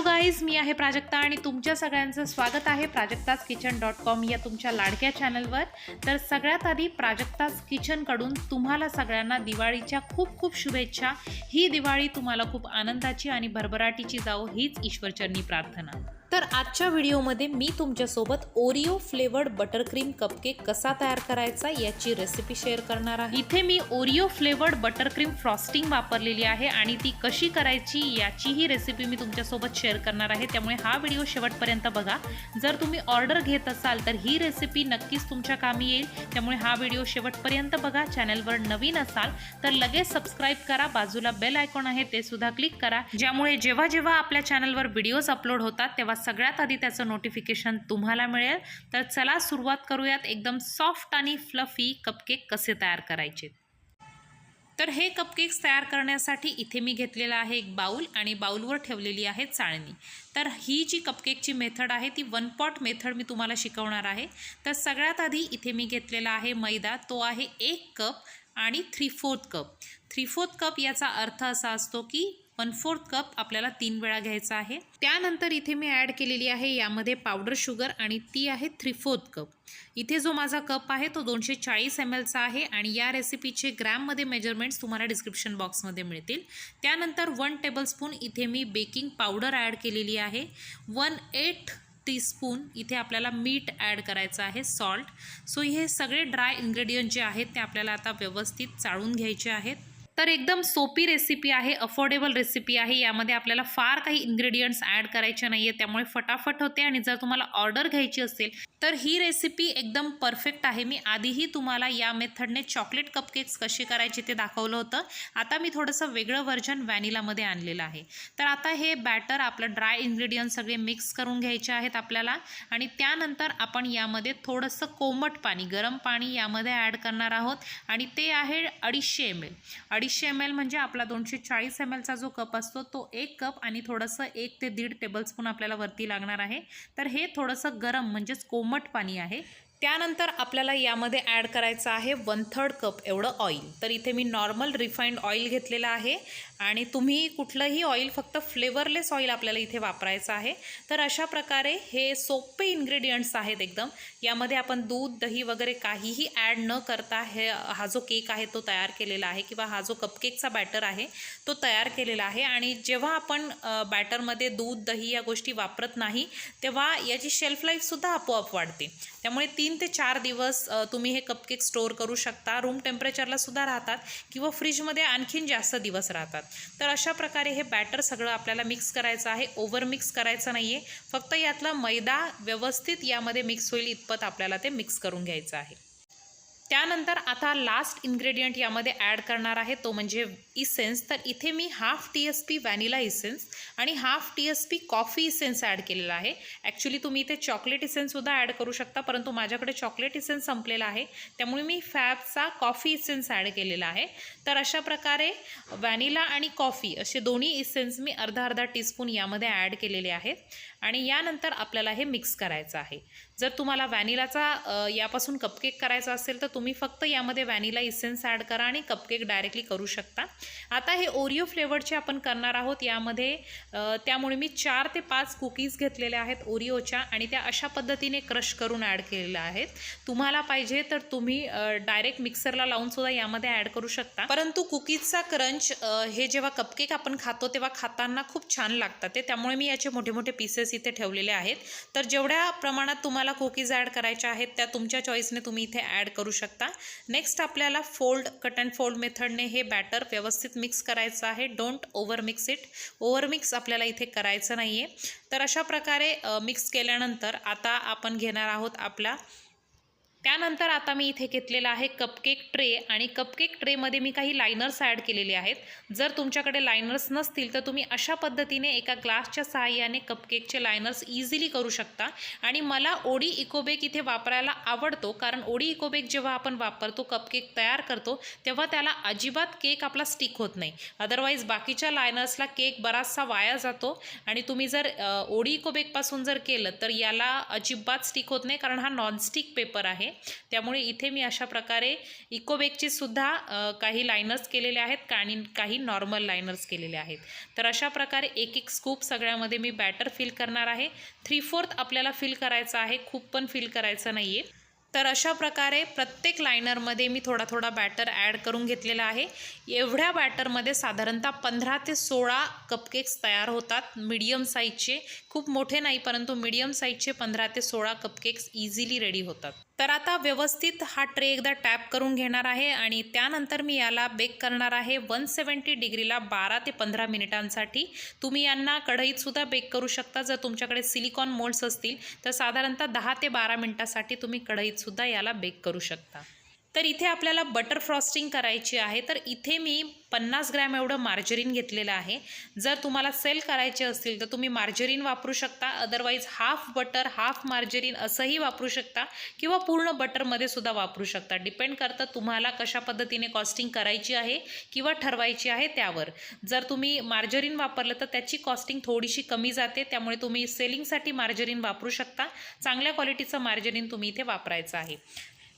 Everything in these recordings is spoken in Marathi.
हॅलो गाईज, मी आहे प्राजक्ता आणि तुमच्या सगळ्यांचं स्वागत आहे प्राजक्ताज किचन.com या तुमच्या लाडक्या चॅनलवर। तर सगळ्यात आधी प्राजक्ताज किचनकडून तुम्हाला सगळ्यांना दिवाळीच्या खूप खूप शुभेच्छा। ही दिवाळी तुम्हाला खूप आनंदाची आणि भरभराटीची जावो हीच ईश्वरचरणी प्रार्थना। तर आजच्या व्हिडिओमध्ये मी तुमच्यासोबत ओरिओ फ्लेवर्ड बटरक्रीम कपकेक कसा तयार करायचा याची रेसिपी शेअर करणार आहे। इथे मी ओरिओ फ्लेवर्ड बटरक्रीम फ्रॉस्टिंग वापरलेली आहे आणि ती कशी करायची याचीही रेसिपी मी तुमच्यासोबत शेअर करणार आहे, त्यामुळे हा व्हिडिओ शेवटपर्यंत बघा। जर तुम्ही ऑर्डर घेत असाल तर ही रेसिपी नक्कीच तुमच्या कामी येईल, त्यामुळे हा व्हिडिओ शेवटपर्यंत बघा। चॅनलवर नवीन असाल तर लगेच सबस्क्राइब करा, बाजूला बेल आयकॉन आहे ते सुद्धा क्लिक करा, ज्यामुळे जेव्हा जेव्हा आपल्या चॅनलवर व्हिडिओज अपलोड होतात तेव्हा सगळ्यात आधी त्याचं नोटिफिकेशन तुम्हाला मिळेल। तर चला सुरुवात करूयात एकदम सॉफ्ट आणि फ्लफी कपकेक कसे तयार करायचे। तर हे कपकेक्स तयार करण्यासाठी इथे मी घेतलेला आहे एक बाउल आणि बाउलवर ठेवलेली आहे चाळणी। तर ही जी कपकेकची मेथड आहे ती वन पॉट मेथड मी तुम्हाला शिकवणार आहे। तर सगळ्यात आधी इथे मी घेतलेला आहे मैदा, तो आहे 1 कप आणि 3/4 कप। 3/4 कप याचा अर्थ असा असतो की 1/4 कप आपल्याला 3 वेळा घ्यायचा आहे। त्यानंतर इथे मी ॲड केलेली आहे यामध्ये पावडर शुगर आणि ती आहे 3/4 कप। इथे जो माझा कप आहे तो 240 ml चा आहे आणि या रेसिपीचे ग्रॅममध्ये मेजरमेंट्स तुम्हाला डिस्क्रिप्शन बॉक्समध्ये मिळतील। त्यानंतर 1 टेबलस्पून इथे मी बेकिंग पावडर ॲड केलेली आहे। 1/8 टीस्पून इथे आपल्याला मीठ ॲड करायचं आहे, सॉल्ट। सो हे सगळे ड्राय इन्ग्रेडियंट जे आहेत ते आपल्याला आता व्यवस्थित चाळून घ्यायचे आहेत। तर एकदम सोपी रेसिपी आहे, अफोर्डेबल रेसिपी आहे। यामध्ये आपल्याला फार काही इन्ग्रेडियंट्स ॲड करायचे नाही आहे, त्यामुळे फटाफट होते। आणि जर तुम्हाला ऑर्डर घ्यायची असेल तर ही रेसिपी एकदम परफेक्ट आहे। मी आधीही तुम्हाला या मेथडने चॉकलेट कपकेक्स कसे करायचे ते दाखवलं होतं। आता मी थोडंसं वेगळं व्हर्जन व्हॅनिलामध्ये आणलेलं आहे। तर आता हे बॅटर आपलं ड्राय इन्ग्रेडियंट सगळे मिक्स करून घ्यायचे आहेत आपल्याला। आणि त्यानंतर आपण यामध्ये थोडंसं कोमट पाणी, गरम पाणी यामध्ये ॲड करणार आहोत आणि ते आहे 250 ml। 250 ml म्हणजे आपला 240 ml चा जो कप असतो तो 1 कप आणि थोडंसं 1 ते 1.5 टेबलस्पून आपल्याला वरती लागणार आहे। तर हे थोडंसं गरम म्हणजेच कोमट पाणी आहे। त्यानंतर आपल्याला यामध्ये ॲड करायचं आहे 1/3 कप एवढं ऑइल। तर इथे मी नॉर्मल रिफाइंड ऑइल घेतलेलं आहे आणि तुम्ही कुठलंही ऑइल, फक्त फ्लेवरलेस ऑइल आपल्याला इथे वापरायचं आहे। तर अशा प्रकारे हे सोपे इन्ग्रेडियंट्स आहेत एकदम। यामध्ये आपण दूध, दही वगैरे काहीही ॲड न करता हा जो केक आहे तो तयार केलेला आहे, किंवा हा जो कपकेकचा बॅटर आहे तो तयार केलेला आहे। आणि जेव्हा आपण बॅटरमध्ये दूध, दही या गोष्टी वापरत नाही तेव्हा याची शेल्फ लाईफसुद्धा आपोआप वाढते। त्यामुळे 3 ते 4 दिवस तुम्ही हे कपकेक स्टोअर करू शकता। रूम टेम्परेचरला सुद्धा राहतात किंवा फ्रीजमध्ये आणखीन जास्त दिवस राहतात। तर अशा प्रकारे हे बॅटर सगळं आपल्याला मिक्स करायचं आहे, ओव्हर मिक्स करायचं नाही आहे। फक्त यातला मैदा व्यवस्थित यामध्ये मिक्स होईल इतपत आपल्याला ते मिक्स करून घ्यायचं आहे। त्यानंतर आता लास्ट इन्ग्रेडियंट यामध्ये ॲड करणार आहे तो म्हणजे इसेन्स। तर इथे मी 1/2 TSP व्हॅनिला इसेन्स आणि 1/2 TSP कॉफी इसेन्स ॲड केलेला आहे। ॲक्च्युली तुम्ही इथे चॉकलेट इसेन्ससुद्धा ॲड करू शकता, परंतु माझ्याकडे चॉकलेट इसेन्स संपलेला आहे त्यामुळे मी फॅबचा कॉफी इसेन्स ॲड केलेला आहे। तर अशा प्रकारे व्हॅनिला आणि कॉफी असे दोन्ही इसेन्स मी अर्धा टीस्पून यामध्ये ॲड केलेले आहेत। आणि यानंतर आपल्याला हे मिक्स करायचं आहे। जर तुम्हाला व्हॅनिलाचा यापासून कपकेक करायचा असेल तर तुम्ही फक्त यामध्ये व्हॅनिला इसेन्स ॲड करा आणि कपकेक डायरेक्टली करू शकता। आता हे ओरिओ फ्लेवर्डचे आपण करणार आहोत यामध्ये, त्यामुळे मी 4 ते 5 कुकीज घेतलेल्या आहेत ओरिओच्या आणि त्या अशा पद्धतीने क्रश करून ॲड केलेल्या आहेत। तुम्हाला पाहिजे तर तुम्ही डायरेक्ट मिक्सरला लावून सुद्धा यामध्ये ॲड करू शकता, परंतु कुकीजचा क्रंच हे जेव्हा कपकेक आपण खातो तेव्हा खाताना खूप छान लागतात ते, त्यामुळे मी याचे मोठे मोठे पीसेस इथे ठेवलेले आहेत। तर जेवढ्या प्रमाणात तुम्हाला कुकीज ॲड करायच्या आहेत त्या तुमच्या चॉईसने तुम्ही इथे ॲड करू शकता। नेक्स्ट आपल्याला कट अँड फोल्ड मेथडने हे बॅटर व्यवस्थित मिक्स करायचं आहे। Don't over mix it, over mix आपल्याला इथे करायचं नाही आहे। तर अशा प्रकारे मिक्स केल्यानंतर आता आपण घेणार आहोत त्यानंतर आता मी इथे घेतलेला आहे कपकेक ट्रे आणि कपकेक ट्रेमध्ये मी काही लायनर्स ॲड केलेले आहेत। जर तुमच्याकडे लायनर्स नसतील तर तुम्ही अशा पद्धतीने एका ग्लासच्या सहाय्याने कपकेकचे लायनर्स इझिली करू शकता। आणि मला ओडी इकोबेक इथे वापरायला आवडतो, कारण ओडी इकोबेक जेव्हा आपण वापरतो, कपकेक तयार करतो तेव्हा त्याला अजिबात केक आपला स्टिक होत नाही। अदरवाईज बाकीच्या लायनर्सला केक बराचसा वाया जातो आणि तुम्ही जर ओडी इकोबेकपासून जर केलं तर याला अजिबात स्टिक होत नाही, कारण हा नॉनस्टिक पेपर आहे त्यामुळे इथे मी अशा प्रकारे इकोबेकची सुद्धा काही लाइनर्स केलेले आहेत आणि काही नॉर्मल लाइनर्स केलेले आहेत। तर अशा प्रकारे एक एक स्कूप सगळ्यामध्ये मी बॅटर फिल करणार आहे। 3/4 आपल्याला फिल करायचं आहे, खूप पण फिल करायचं नाही आहे। तर अशा प्रकारे प्रत्येक लाइनरमध्ये मी थोडा थोडा बॅटर ॲड करून घेतलेला आहे। एवढ्या बॅटरमध्ये साधारणतः 15 ते 16 कपकेक्स तयार होतात, मीडियम साईजचे, खूप मोठे नाही परंतु मीडियम साईजचे 15 ते 16 कपकेक्स इझिली रेडी होतात। तर आता व्यवस्थित हा ट्रे एकदा टॅप करून घेणार आहे आणि त्यानंतर मी याला बेक करणार आहे 170 डिग्रीला 12 ते 15 मिनिटांसाठी। तुम्ही यांना कढईत सुद्धा बेक करू शकता, जर तुमच्याकडे सिलिकॉन मोल्ड्स असतील तर साधारणतः 10 ते 12 मिनिटांसाठी तुम्ही कढईत सुद्धा याला बेक करू शकता। तर इथे आपल्याला बटर फ्रॉस्टिंग करायची आहे, तर इथे मी 50 ग्रॅम एवढं मार्जरीन घेतलेलं आहे। जर तुम्हाला सेल करायचे असतील तर तुम्ही मार्जरीन वापरू शकता, otherwise half butter half margarine असंही वापरू शकता किंवा पूर्ण बटरमध्ये सुद्धा वापरू शकता। डिपेंड करतं तुम्हाला कशा पद्धतीने कॉस्टिंग करायची आहे किंवा ठरवायची आहे त्यावर। जर तुम्ही मार्जरीन वापरलं तर त्याची कॉस्टिंग थोडीशी कमी जाते, त्यामुळे तुम्ही सेलिंगसाठी मार्जरीन वापरू शकता। चांगल्या क्वालिटीचं मार्जरीन तुम्ही इथे वापरायचं आहे।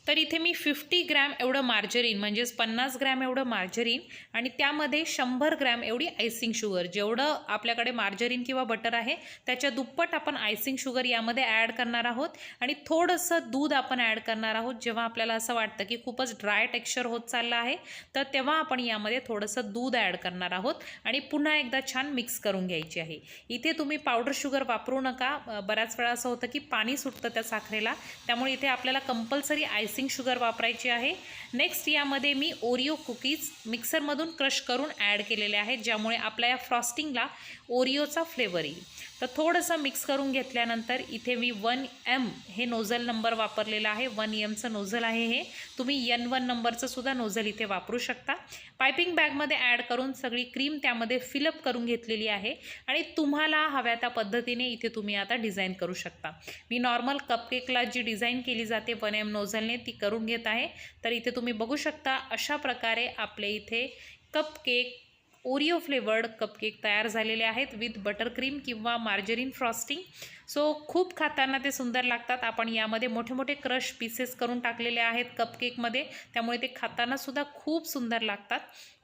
तर इथे मी 50 ग्रॅम एवढं मार्जरीन म्हणजेच 50 ग्रॅम एवढं मार्जरीन आणि त्यामध्ये 100 ग्रॅम एवढी आयसिंग शुगर, जेवढं आपल्याकडे मार्जरीन किंवा बटर आहे त्याच्या दुप्पट आपण आयसिंग शुगर यामध्ये ॲड करणार आहोत आणि थोडंसं दूध आपण ॲड करणार आहोत। जेव्हा आपल्याला असं वाटतं की खूपच ड्राय टेक्स्चर होत चाललं आहे तर तेव्हा आपण यामध्ये थोडंसं दूध ॲड करणार आहोत आणि पुन्हा एकदा छान मिक्स करून घ्यायची आहे। इथे तुम्ही पावडर शुगर वापरू नका, बऱ्याच वेळा असं होतं की पाणी सुटतं त्या साखरेला, त्यामुळे इथे आपल्याला कंपल्सरी आयसिंग शुगर वापरायची आहे। नेक्स्ट यामध्ये मी ओरिओ कुकीज मिक्सरमधून क्रश करून ॲड केलेले आहेत, ज्यामुळे आपल्या या फ्रॉस्टिंगला ओरिओचा फ्लेवर येईल। तर थोडंसं मिक्स करून घेतल्यानंतर इथे मी 1M हे नोझल नंबर वापरलेला आहे, 1Mचं नोझल आहे हे। तुम्ही N1 नंबरचं सुद्धा नोझल इथे वापरू शकता। पायपिंग बॅगमध्ये ॲड करून सगळी क्रीम त्यामध्ये फिलअप करून घेतलेली आहे आणि तुम्हाला हव्या त्या पद्धतीने इथे तुम्ही आता डिझाईन करू शकता। मी नॉर्मल कपकेकला जी डिझाईन केली जाते 1M नोझलने ती करून घेत आहे। तर इथे तुम्ही बघू शकता अशा प्रकारे आपले इथे कपकेक ओरिओ फ्लेवर्ड कपकेक तयार झालेले आहेत विथ बटर क्रीम किंवा मार्जरीन फ्रॉस्टिंग। सो खूप खाताना ते सुंदर लागतात। आपण यामध्ये मोठे मोठे क्रश पीसेस करून टाकलेले आहेत कपकेकमध्ये, त्यामुळे ते खाताना सुद्धा खूप सुंदर लागतात।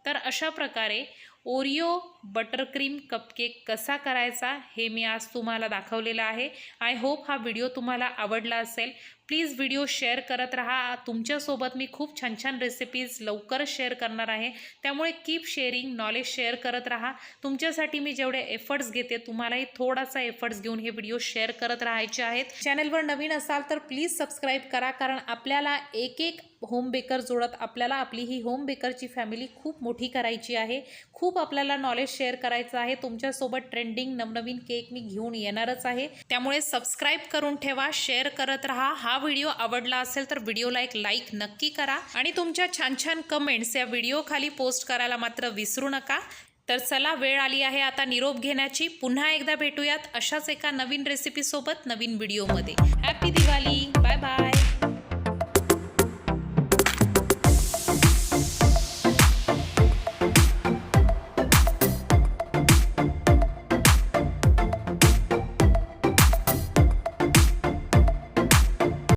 तर अशा प्रकारे ओरिओ बटर क्रीम कपकेक कसा करायचा हे मी आज तुम्हाला दाखवलेला आहे। आय होप हा व्हिडिओ तुम्हाला आवडला असेल। प्लीज व्हिडिओ शेअर करत राहा, तुमच्यासोबत मी खूप छान छान रेसिपीज लवकरच शेअर करणार आहे, त्यामुळे कीप शेअरिंग, नॉलेज शेअर करत राहा। तुमच्यासाठी मी जेवढे एफर्ट्स घेते तुम्हालाही थोडासा एफर्ट्स घेऊन हे व्हिडिओ शेअर करत राहायचे आहेत। चॅनलवर नवीन असाल तर प्लीज सबस्क्राईब करा, कारण आपल्याला एक एक होम बेकर जोडत आपल्याला आपली ही होम बेकरची फॅमिली खूप मोठी करायची आहे। खूप आपल्याला नॉलेज शेअर करायचं आहे, तुमच्यासोबत ट्रेंडिंग नवनवीन केक मी घेऊन येणारच आहे, त्यामुळे सबस्क्राईब करून ठेवा, शेअर करत राहा। हा व्हिडिओ आवडला असेल तर व्हिडिओला एक लाईक नक्की करा आणि तुमच्या छान छान कमेंट्स या व्हिडिओ खाली पोस्ट करायला मात्र विसरू नका। तर चला, वेळ आली आहे आता निरोप घेण्याची। पुन्हा एकदा भेटूयात अशाच एका नवीन रेसिपी सोबत नवीन व्हिडिओमध्ये। Happy Diwali, bye bye.